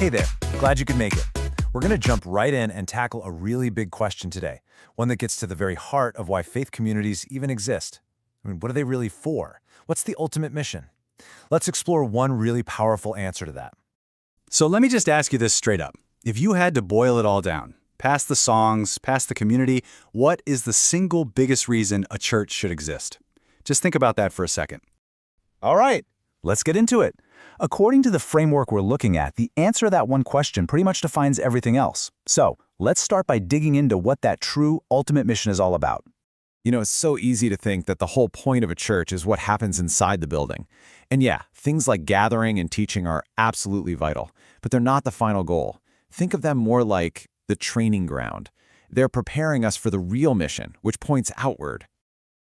Hey there, glad you could make it. We're going to jump right in and tackle a really big question today, one that gets to the very heart of why faith communities even exist. What are they really for? What's the ultimate mission? Let's explore one really powerful answer to that. So let me just ask you this straight up. If you had to boil it all down, past the songs, past the community, what is the single biggest reason a church should exist? Just think about that for a second. All right, let's get into it. According to the framework we're looking at, the answer to that one question pretty much defines everything else. So let's start by digging into what that true ultimate mission is all about. It's so easy to think that the whole point of a church is what happens inside the building. And yeah, things like gathering and teaching are absolutely vital, but they're not the final goal. Think of them more like the training ground. They're preparing us for the real mission, which points outward.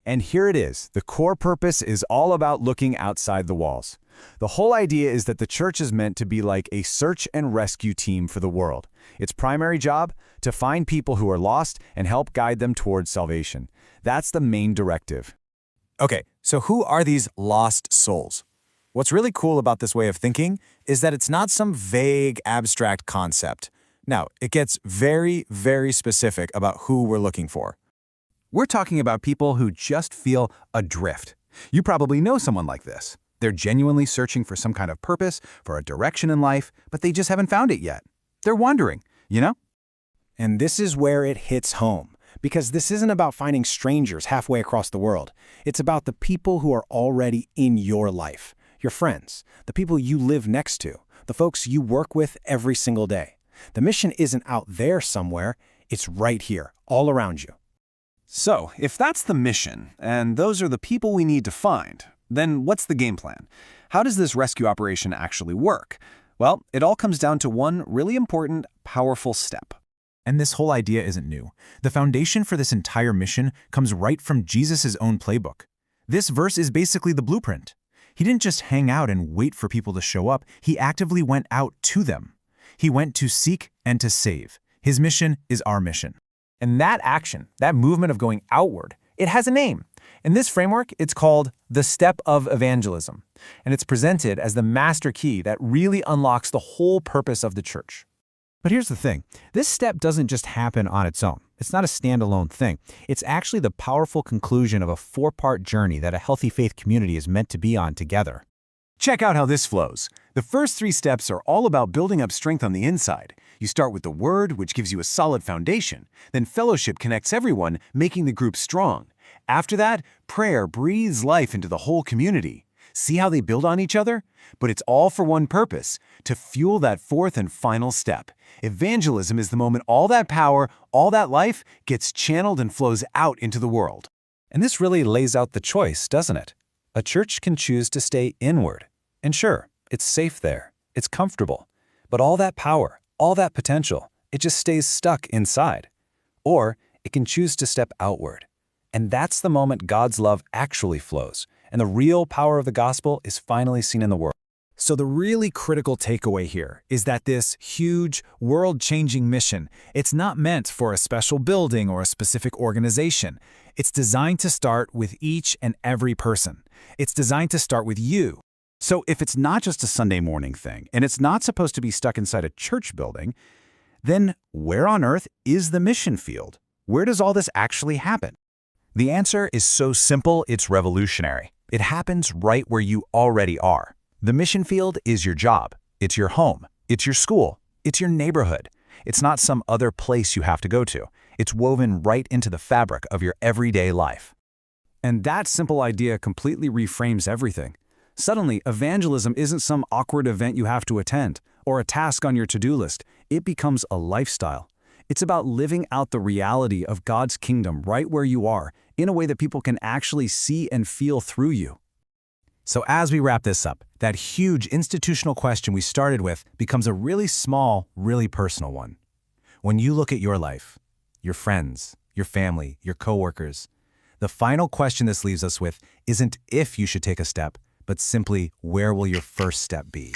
And here it is. The core purpose is all about looking outside the walls. The whole idea is that the church is meant to be like a search and rescue team for the world. Its primary job? To find people who are lost and help guide them towards salvation. That's the main directive. Okay, so who are these lost souls? What's really cool about this way of thinking is that it's not some vague, abstract concept. Now, it gets very, very specific about who we're looking for. We're talking about people who just feel adrift. You probably know someone like this. They're genuinely searching for some kind of purpose, for a direction in life, but they just haven't found it yet. They're wandering, you know? And this is where it hits home, because this isn't about finding strangers halfway across the world. It's about the people who are already in your life, your friends, the people you live next to, the folks you work with every single day. The mission isn't out there somewhere, it's right here, all around you. So, if that's the mission, and those are the people we need to find, then what's the game plan? How does this rescue operation actually work? Well, it all comes down to one really important, powerful step. And this whole idea isn't new. The foundation for this entire mission comes right from Jesus' own playbook. This verse is basically the blueprint. He didn't just hang out and wait for people to show up. He actively went out to them. He went to seek and to save. His mission is our mission. And that action, that movement of going outward, it has a name. In this framework, it's called the step of evangelism. And it's presented as the master key that really unlocks the whole purpose of the church. But here's the thing. This step doesn't just happen on its own. It's not a standalone thing. It's actually the powerful conclusion of a four-part journey that a healthy faith community is meant to be on together. Check out how this flows. The first 3 steps are all about building up strength on the inside. You start with the Word, which gives you a solid foundation. Then fellowship connects everyone, making the group strong. After that, prayer breathes life into the whole community. See how they build on each other? But it's all for one purpose, to fuel that 4th and final step. Evangelism is the moment all that power, all that life, gets channeled and flows out into the world. And this really lays out the choice, doesn't it? A church can choose to stay inward. And sure, it's safe there. It's comfortable. But all that power, all that potential, it just stays stuck inside. Or it can choose to step outward. And that's the moment God's love actually flows, and the real power of the gospel is finally seen in the world. So the really critical takeaway here is that this huge, world-changing mission, it's not meant for a special building or a specific organization. It's designed to start with each and every person. It's designed to start with you. So if it's not just a Sunday morning thing, and it's not supposed to be stuck inside a church building, then where on earth is the mission field? Where does all this actually happen? The answer is so simple, it's revolutionary. It happens right where you already are. The mission field is your job. It's your home. It's your school. It's your neighborhood. It's not some other place you have to go to. It's woven right into the fabric of your everyday life. And that simple idea completely reframes everything. Suddenly, evangelism isn't some awkward event you have to attend or a task on your to-do list. It becomes a lifestyle. It's about living out the reality of God's kingdom right where you are in a way that people can actually see and feel through you. So as we wrap this up, that huge institutional question we started with becomes a really small, really personal one. When you look at your life, your friends, your family, your coworkers, the final question this leaves us with isn't if you should take a step, but simply where will your first step be?